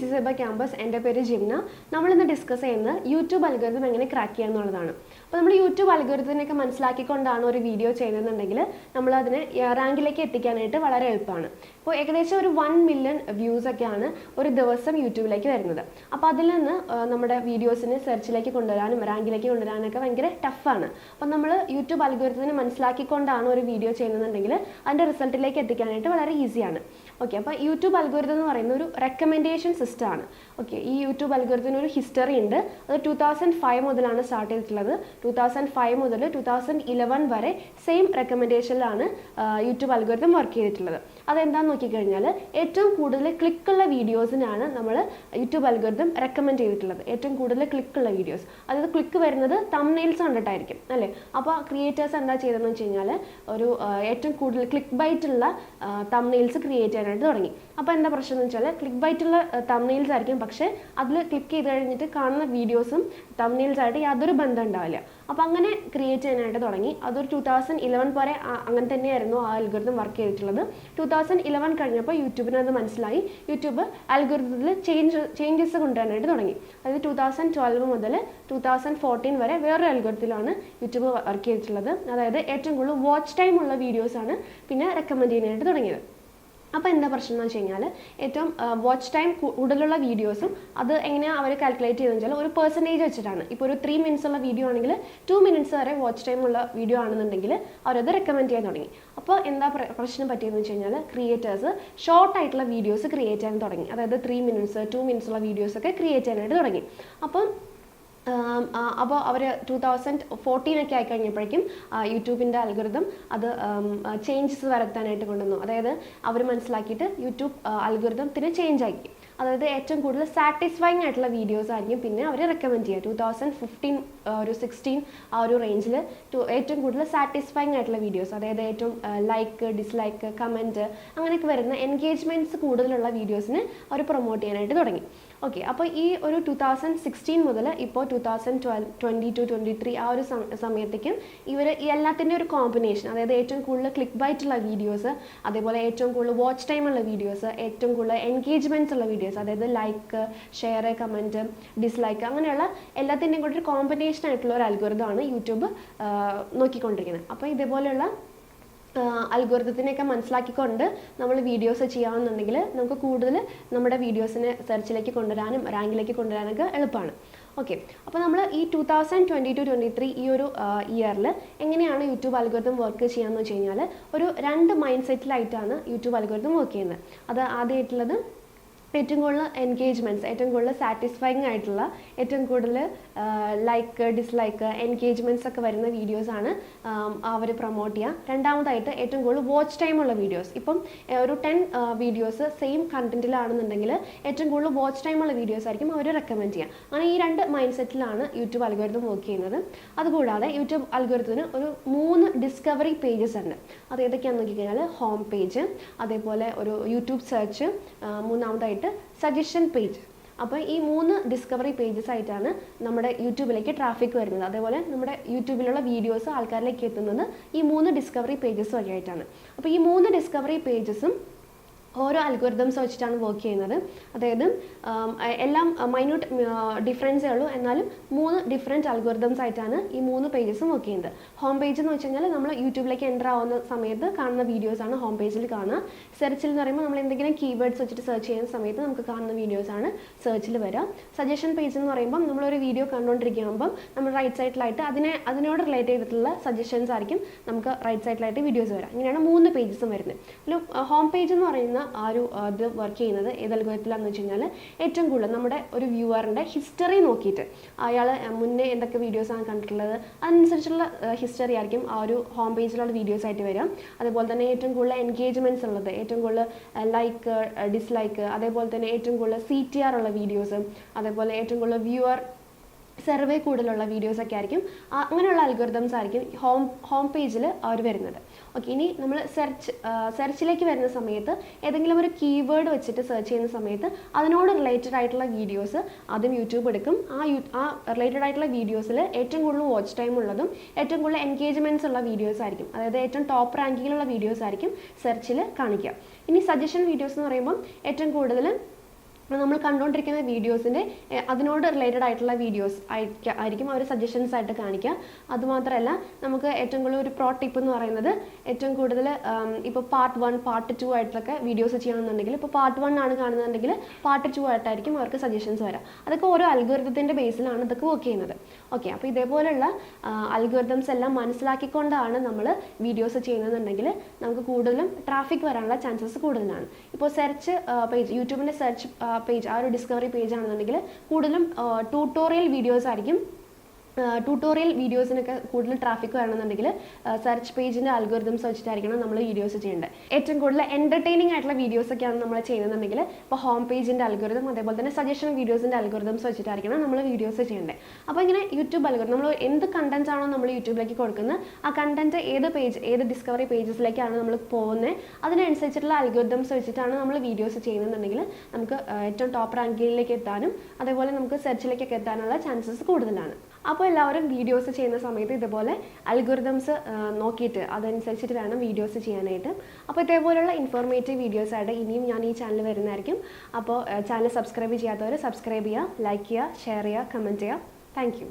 PC Cyber Campus. എൻ്റെ പേര് ജിംന. നമ്മൾ ഇന്ന് ഡിസ്കസ് ചെയ്യുന്നത് യൂട്യൂബ് അൽഗോരിതം എങ്ങനെ ക്രാക്ക് ചെയ്യുക എന്നുള്ളതാണ്. അപ്പോൾ നമ്മൾ യൂട്യൂബ് അൽഗോരിതത്തിനൊക്കെ മനസ്സിലാക്കിക്കൊണ്ടാണ് ഒരു വീഡിയോ ചെയ്യുന്നതെന്നുണ്ടെങ്കിൽ നമ്മൾ അതിനെ റാങ്കിലേക്ക് എത്തിക്കാനായിട്ട് വളരെ എളുപ്പമാണ്. ഇപ്പോൾ ഏകദേശം ഒരു 1 മില്യൺ വ്യൂസ് ഒക്കെയാണ് ഒരു ദിവസം യൂട്യൂബിലേക്ക് വരുന്നത്. അപ്പോൾ അതിൽ നിന്ന് നമ്മുടെ വീഡിയോസിനെ സെർച്ചിലേക്ക് കൊണ്ടുവരാനും റാങ്കിലേക്ക് കൊണ്ടുവരാനൊക്കെ ഭയങ്കര ടഫാണ്. അപ്പം നമ്മൾ യൂട്യൂബ് അൽഗോരിതത്തിനെ മനസ്സിലാക്കിക്കൊണ്ടാണ് ഒരു വീഡിയോ ചെയ്യുന്നതെന്നുണ്ടെങ്കിൽ അതിൻ്റെ റിസൾട്ടിലേക്ക് എത്തിക്കാനായിട്ട് വളരെ ഈസിയാണ്. ഓക്കെ, അപ്പോൾ യൂട്യൂബ് അൽഗോരിതം എന്ന് പറയുന്ന ഒരു റെക്കമെൻഡേഷൻ സിസ്റ്റം ആണ്. ഓക്കെ, ഈ യൂട്യൂബ് അൽഗോരിതത്തിന് ഒരു ഹിസ്റ്ററി ഉണ്ട്. അത് 2005 മുതലാണ് സ്റ്റാർട്ട് ചെയ്തിട്ടുള്ളത്. 2005 മുതൽ 2011 വരെ സെയിം റെക്കമെൻഡേഷനിലാണ് യൂട്യൂബ് അൽഗോരിതം വർക്ക് ചെയ്തിട്ടുള്ളത്. അതെന്താണെന്ന് നോക്കിക്കഴിഞ്ഞാൽ ഏറ്റവും കൂടുതൽ ക്ലിക്കുള്ള വീഡിയോസിനാണ് നമ്മൾ യൂട്യൂബ് അൽഗോരിതം റെക്കമെൻഡ് ചെയ്തിട്ടുള്ളത്. ഏറ്റവും കൂടുതൽ ക്ലിക്കുള്ള വീഡിയോസ്, അതായത് ക്ലിക്ക് വരുന്നത് തംബ്നെയിൽസ് കണ്ടിട്ടായിരിക്കും അല്ലേ. അപ്പോൾ ക്രിയേറ്റേഴ്സ് എന്താ ചെയ്തതെന്ന് വെച്ച് കഴിഞ്ഞാൽ ഒരു ഏറ്റവും കൂടുതൽ ക്ലിക്ക് ബൈറ്റുള്ള തംബ്നെയിൽസ് ക്രിയേറ്റ് ചെയ്യാനായിട്ട് തുടങ്ങി. അപ്പോൾ എന്താ പ്രശ്നം എന്ന് വെച്ചാൽ ക്ലിക്ക് ബൈറ്റുള്ള തംബ്നെയിൽസ് ആയിരിക്കും, പക്ഷേ അതിൽ ക്ലിക്ക് ചെയ്ത് കഴിഞ്ഞിട്ട് കാണുന്ന വീഡിയോസും തംബ്നെയിൽസ് ആയിട്ട് യാതൊരു ബന്ധം ഉണ്ടാവില്ല. അപ്പോൾ അങ്ങനെ ക്രിയേറ്റ് ചെയ്യാനായിട്ട് തുടങ്ങി. അതൊരു 2011 വരെ അങ്ങനെ തന്നെയായിരുന്നു ആ അൽഗോരിതം വർക്ക് ചെയ്തിട്ടുള്ളത്. 2011 കഴിഞ്ഞപ്പോൾ യൂട്യൂബിന് അത് മനസ്സിലായി. യൂട്യൂബ് അൽഗോരിതത്തിൽ ചേഞ്ചസ് കൊണ്ടുവരാനായിട്ട് തുടങ്ങി. അതായത് 2012 മുതൽ 2014 വരെ വേറൊരു അൽഗോരിതത്തിലാണ് യൂട്യൂബ് വർക്ക് ചെയ്തിട്ടുള്ളത്. അതായത് ഏറ്റവും കൂടുതൽ വാച്ച് ടൈം ഉള്ള വീഡിയോസാണ് പിന്നെ റെക്കമെൻഡ് ചെയ്യാനായിട്ട് തുടങ്ങിയത്. അപ്പോൾ എന്താ പ്രശ്നം എന്ന് വെച്ച് കഴിഞ്ഞാൽ ഏറ്റവും വാച്ച് ടൈം കൂടുതലുള്ള വീഡിയോസും അത് എങ്ങനെയാണ് അവർ കാൽക്കുലേറ്റ് ചെയ്തെന്ന് വെച്ചാൽ ഒരു പെർസെൻറ്റേജ് വെച്ചിട്ടാണ്. ഇപ്പോൾ ഒരു 3 മിനിറ്റ്സ് ഉള്ള വീഡിയോ ആണെങ്കിൽ 2 മിനിറ്റ്സ് വരെ വാച്ച് ടൈം ഉള്ള വീഡിയോ ആണെന്നുണ്ടെങ്കിൽ അവരത് റെക്കമെൻഡ് ചെയ്യാൻ തുടങ്ങി. അപ്പോൾ എന്താ പ്രശ്നം പറ്റിയതെന്ന് വെച്ച് കഴിഞ്ഞാൽ ക്രിയേറ്റേഴ്സ് ഷോർട്ട് ആയിട്ടുള്ള വീഡിയോസ് ക്രിയേറ്റ് ചെയ്യാൻ തുടങ്ങി. അതായത് 3 മിനിറ്റ്സ് 2 മിനിറ്റ്സ് ഉള്ള വീഡിയോസൊക്കെ ക്രിയേറ്റ് ചെയ്യാനായിട്ട് തുടങ്ങി. അപ്പോൾ അവർ 2014 ഒക്കെ ആയിക്കഴിഞ്ഞപ്പോഴേക്കും യൂട്യൂബിൻ്റെ അൽഗോരിതം അത് ചേഞ്ചസ് വരുത്താനായിട്ട് കൊണ്ടുവന്നു. അതായത് അവർ മനസ്സിലാക്കിയിട്ട് യൂട്യൂബ് അൽഗോരിതത്തിന് ചേഞ്ച് ആക്കി. അതായത് ഏറ്റവും കൂടുതൽ സാറ്റിസ്ഫൈങ് ആയിട്ടുള്ള വീഡിയോസ് ആയിരിക്കും പിന്നെ അവർ റെക്കമെൻഡ് ചെയ്യുക. 2015 ഒരു 16 ആ ഒരു റേഞ്ചിൽ ഏറ്റവും കൂടുതൽ സാറ്റിസ്ഫൈങ് ആയിട്ടുള്ള വീഡിയോസ്, അതായത് ഏറ്റവും ലൈക്ക് ഡിസ്ലൈക്ക് കമൻറ്റ് അങ്ങനെയൊക്കെ വരുന്ന എൻഗേജ്മെൻറ്റ്സ് കൂടുതലുള്ള വീഡിയോസിന് അവർ പ്രൊമോട്ട് ചെയ്യാനായിട്ട് തുടങ്ങി. ഓക്കെ, അപ്പോൾ ഈ ഒരു 2016 മുതൽ ഇപ്പോൾ 2022, 23 ആ ഒരു സമയത്തേക്കും ഇവർ ഈ എല്ലാത്തിൻ്റെ ഒരു കോമ്പിനേഷൻ, അതായത് ഏറ്റവും കൂടുതൽ ക്ലിക്ക് ബൈറ്റുള്ള വീഡിയോസ്, അതേപോലെ ഏറ്റവും കൂടുതൽ വാച്ച് ടൈം ഉള്ള വീഡിയോസ്, ഏറ്റവും കൂടുതൽ എൻഗേജ്മെൻറ്റ്സ് ഉള്ള വീഡിയോസ്, അതായത് ലൈക്ക് ഷെയർ കമൻറ്റ് ഡിസ്ലൈക്ക് അങ്ങനെയുള്ള എല്ലാത്തിൻ്റെയും കൂടി ഒരു കോമ്പിനേഷൻ ആയിട്ടുള്ള ഒരു അൽഗോരിതമാണ് യൂട്യൂബ് നോക്കിക്കൊണ്ടിരിക്കുന്നത്. അപ്പോൾ ഇതേപോലെയുള്ള അൽഗോരിതത്തിനെയൊക്കെ മനസ്സിലാക്കിക്കൊണ്ട് നമ്മൾ വീഡിയോസ് ചെയ്യാമെന്നുണ്ടെങ്കിൽ നമുക്ക് കൂടുതൽ നമ്മുടെ വീഡിയോസിനെ സെർച്ചിലേക്ക് കൊണ്ടുവരാനും റാങ്കിലേക്ക് കൊണ്ടുവരാനൊക്കെ എളുപ്പമാണ്. ഓക്കെ, അപ്പോൾ നമ്മൾ ഈ 2022-23 ഈ ഒരു ഇയറിൽ എങ്ങനെയാണ് യൂട്യൂബ് അൽഗോരിതം വർക്ക് ചെയ്യാമെന്ന് വെച്ച് കഴിഞ്ഞാൽ ഒരു 2 മൈൻഡ് സെറ്റിലായിട്ടാണ് യൂട്യൂബ് അൽഗോരിതം വർക്ക് ചെയ്യുന്നത്. അത് ആദ്യമായിട്ടുള്ളത് ഏറ്റവും കൂടുതൽ എൻഗേജ്മെൻറ്റ്സ്, ഏറ്റവും കൂടുതൽ സാറ്റിസ്ഫൈങ് ആയിട്ടുള്ള ഏറ്റവും കൂടുതൽ ലൈക്ക് ഡിസ്ലൈക്ക് എൻഗേജ്മെൻറ്റ്സ് ഒക്കെ വരുന്ന വീഡിയോസാണ് അവർ പ്രൊമോട്ട് ചെയ്യുക. രണ്ടാമതായിട്ട് ഏറ്റവും കൂടുതൽ വാച്ച് ടൈമുള്ള വീഡിയോസ്. ഇപ്പം ഒരു 10 വീഡിയോസ് സെയിം കണ്ടൻറ്റിലാണെന്നുണ്ടെങ്കിൽ ഏറ്റവും കൂടുതൽ വാച്ച് ടൈമുള്ള വീഡിയോസ് ആയിരിക്കും അവർ റെക്കമെൻഡ് ചെയ്യുക. അങ്ങനെ ഈ 2 മൈൻഡ് സെറ്റിലാണ് യൂട്യൂബ് അൽഗോരിതം വർക്ക് ചെയ്യുന്നത്. അതുകൂടാതെ യൂട്യൂബ് അൽഗോരിതത്തിന് ഒരു 3 ഡിസ്കവറി പേജസ് ഉണ്ട്. അത് ഏതൊക്കെയാണെന്ന് നോക്കിക്കഴിഞ്ഞാൽ ഹോം പേജ്, അതേപോലെ ഒരു യൂട്യൂബ് സെർച്ച്, മൂന്നാമതായിട്ട് സജഷൻ പേജ്. അപ്പോൾ ഈ 3 ഡിസ്കവറി പേജസ് ആയിട്ടാണ് നമ്മുടെ യൂട്യൂബിലേക്ക് ട്രാഫിക് വരുന്നത്. അതേപോലെ നമ്മുടെ യൂട്യൂബിലുള്ള വീഡിയോസ് ആൾക്കാരിലേക്ക് എത്തുന്നത് ഈ 3 ഡിസ്കവറി പേജസ് വഴിയായിട്ടാണ്. അപ്പോൾ ഈ 3 ഡിസ്കവറി പേജസും ഓരോ അൽഗോരിതംസ് വെച്ചിട്ടാണ് വർക്ക് ചെയ്യുന്നത്. അതായത് എല്ലാം മൈന്യൂട്ട് ഡിഫറൻസേ ഉള്ളൂ, എന്നാലും 3 ഡിഫറെൻറ്റ് അൽഗോരിതംസ് ആയിട്ടാണ് ഈ 3 പേജസും വർക്ക് ചെയ്യുന്നത്. ഹോം പേജ് എന്ന് വെച്ച് കഴിഞ്ഞാൽ നമ്മൾ യൂട്യൂബിലേക്ക് എൻ്റർ ആവുന്ന സമയത്ത് കാണുന്ന വീഡിയോസാണ് ഹോം പേജിൽ കാണുക. സെർച്ചിൽ എന്ന് പറയുമ്പോൾ നമ്മൾ എന്തെങ്കിലും കീവേഡ്സ് വെച്ചിട്ട് സെർച്ച് ചെയ്യുന്ന സമയത്ത് നമുക്ക് കാണുന്ന വീഡിയോസാണ് സെർച്ചിൽ വരിക. സജഷൻ പേജ് എന്ന് പറയുമ്പോൾ നമ്മളൊരു വീഡിയോ കണ്ടുകൊണ്ടിരിക്കുമ്പം നമ്മൾ റൈറ്റ് സൈഡിലായിട്ട് അതിനോട് റിലേറ്റ് ചെയ്തിട്ടുള്ള സജഷൻസ് ആയിരിക്കും നമുക്ക് റൈറ്റ് സൈഡിലായിട്ട് വീഡിയോസ് വരാം. ഇങ്ങനെയാണ് 3 പേജസും വരുന്നത്. ഹോം പേജ് എന്ന് പറയുന്ന ആ ഒരു ഇത് വർക്ക് ചെയ്യുന്നത് ഏത് അൽഗോരിതത്തിലാണെന്ന് വെച്ച് കഴിഞ്ഞാൽ ഏറ്റവും കൂടുതൽ നമ്മുടെ ഒരു വ്യൂവറിൻ്റെ ഹിസ്റ്ററി നോക്കിയിട്ട് അയാൾ മുന്നേ എന്തൊക്കെ വീഡിയോസാണ് കണ്ടിട്ടുള്ളത് അതനുസരിച്ചുള്ള ഹിസ്റ്ററി ആയിരിക്കും ആ ഒരു ഹോം പേജിലുള്ള വീഡിയോസ് ആയിട്ട് വരിക. അതേപോലെ തന്നെ ഏറ്റവും കൂടുതൽ എൻഗേജ്മെൻറ്റ്സ് ഉള്ളത്, ഏറ്റവും കൂടുതൽ ലൈക്ക് ഡിസ്ലൈക്ക്, അതേപോലെ തന്നെ ഏറ്റവും കൂടുതൽ CTR ഉള്ള വീഡിയോസ്, അതേപോലെ ഏറ്റവും കൂടുതൽ വ്യൂവർ സർവേ കൂടുതലുള്ള വീഡിയോസൊക്കെ ആയിരിക്കും. അങ്ങനെയുള്ള അൽഗോരിതംസ് ആയിരിക്കും ഹോം പേജിൽ അവർ വരുന്നത്. ഓക്കെ, ഇനി നമ്മൾ സെർച്ചിലേക്ക് വരുന്ന സമയത്ത് ഏതെങ്കിലും ഒരു കീവേഡ് വെച്ചിട്ട് സെർച്ച് ചെയ്യുന്ന സമയത്ത് അതിനോട് റിലേറ്റഡ് ആയിട്ടുള്ള വീഡിയോസ് ആദ്യം യൂട്യൂബ് എടുക്കും. ആ റിലേറ്റഡ് ആയിട്ടുള്ള വീഡിയോസിൽ ഏറ്റവും കൂടുതൽ വാച്ച് ടൈം ഉള്ളതും ഏറ്റവും കൂടുതൽ എൻഗേജ്മെൻറ്റ്സ് ഉള്ള വീഡിയോസ് ആയിരിക്കും, അതായത് ഏറ്റവും ടോപ്പ് റാങ്കിങ്ങിലുള്ള വീഡിയോസ് ആയിരിക്കും സെർച്ചിൽ കാണിക്കുക. ഇനി സജഷൻ വീഡിയോസ് എന്ന് പറയുമ്പം ഏറ്റവും കൂടുതൽ നമ്മൾ കണ്ടുകൊണ്ടിരിക്കുന്ന വീഡിയോസിൻ്റെ അതിനോട് റിലേറ്റഡ് ആയിട്ടുള്ള വീഡിയോസ് ആയിരിക്കും അവർ സജഷൻസ് ആയിട്ട് കാണിക്കുക. അതുമാത്രമല്ല നമുക്ക് ഏറ്റവും കൂടുതൽ ഒരു പ്രോ ടിപ്പ് എന്ന് പറയുന്നത് ഏറ്റവും കൂടുതൽ ഇപ്പോൾ പാർട്ട് 1 പാർട്ട് 2 ആയിട്ടൊക്കെ വീഡിയോസ് ചെയ്യണമെന്നുണ്ടെങ്കിൽ ഇപ്പോൾ പാർട്ട് 1 ആണ് കാണുന്നുണ്ടെങ്കിൽ പാർട്ട് 2 ആയിട്ടായിരിക്കും അവർക്ക് സജഷൻസ് വരാം. അതൊക്കെ ഓരോ അൽഗോരിതത്തിൻ്റെ ബേസിലാണ് ഇതൊക്കെ വർക്ക് ചെയ്യുന്നത്. ഓക്കെ, അപ്പോൾ ഇതേപോലെയുള്ള അൽഗോരിതംസ് എല്ലാം മനസ്സിലാക്കിക്കൊണ്ടാണ് നമ്മൾ വീഡിയോസ് ചെയ്യുന്നതെന്നുണ്ടെങ്കിൽ നമുക്ക് കൂടുതലും ട്രാഫിക് വരാനുള്ള ചാൻസസ് കൂടുതലാണ്. ഇപ്പോൾ സെർച്ച് പേജ്, യൂട്യൂബിൻ്റെ സെർച്ച് പേജ്, ആ ഒരു ഡിസ്കവറി പേജ് ആണെന്നുണ്ടെങ്കിൽ കൂടുതലും ട്യൂട്ടോറിയൽ വീഡിയോസ് ആയിരിക്കും. ട്യൂട്ടോറിയൽ വീഡിയോസിനൊക്കെ കൂടുതൽ ട്രാഫിക് വരണമെന്നുണ്ടെങ്കിൽ സെർച്ച് പേജിൻ്റെ അൽഗോരിതംസ് വെച്ചിട്ടായിരിക്കണം നമ്മൾ വീഡിയോസ് ചെയ്യേണ്ടത്. ഏറ്റവും കൂടുതൽ എൻ്റർടൈനിങ് ആയിട്ടുള്ള വീഡിയോസൊക്കെയാണ് നമ്മൾ ചെയ്യുന്നതെന്നുണ്ടെങ്കിൽ ഇപ്പോൾ ഹോം പേജിൻ്റെ അൽഗോരിതം അതേപോലെ തന്നെ സജഷൻ വീഡിയോസിൻ്റെ അൽഗോരിതംസ് വെച്ചിട്ടായിരിക്കണം നമ്മൾ വീഡിയോസ് ചെയ്യേണ്ടത്. അപ്പോൾ ഇങ്ങനെ യൂട്യൂബ് അൽഗോരിതം നമ്മൾ എന്ത് കണ്ടൻസ് ആണോ നമ്മൾ യൂട്യൂബിലേക്ക് കൊടുക്കുന്നത്, ആ കണ്ടൻറ്റ് ഏത് ഡിസ്കവറി പേജസിലേക്കാണ് നമ്മൾ പോകുന്നത്, അതിനനുസരിച്ചിട്ടുള്ള അൽഗോരിതംസ് വെച്ചിട്ടാണ് നമ്മൾ വീഡിയോസ് ചെയ്യുന്നതെന്നുണ്ടെങ്കിൽ നമുക്ക് ഏറ്റവും ടോപ്പ് റാങ്കിലേക്ക് എത്താനും അതേപോലെ നമുക്ക് സെർച്ചിലേക്കൊക്കെ എത്താനുള്ള ചാൻസസ് കൂടുതലാണ്. അപ്പോൾ എല്ലാവരും വീഡിയോസ് ചെയ്യുന്ന സമയത്ത് ഇതുപോലെ അൽഗോരിതംസ് നോക്കിയിട്ട് അതനുസരിച്ചിട്ട് വേണം വീഡിയോസ് ചെയ്യാനായിട്ട്. അപ്പോൾ ഇതേപോലെയുള്ള ഇൻഫോർമേറ്റീവ് വീഡിയോസായിട്ട് ഇനിയും ഞാൻ ഈ ചാനൽ വരുന്നതായിരിക്കും. അപ്പോൾ ചാനൽ സബ്സ്ക്രൈബ് ചെയ്യാത്തവർ സബ്സ്ക്രൈബ് ചെയ്യുക, ലൈക്ക് ചെയ്യുക, ഷെയർ ചെയ്യുക, കമൻറ്റ് ചെയ്യുക. Thank you.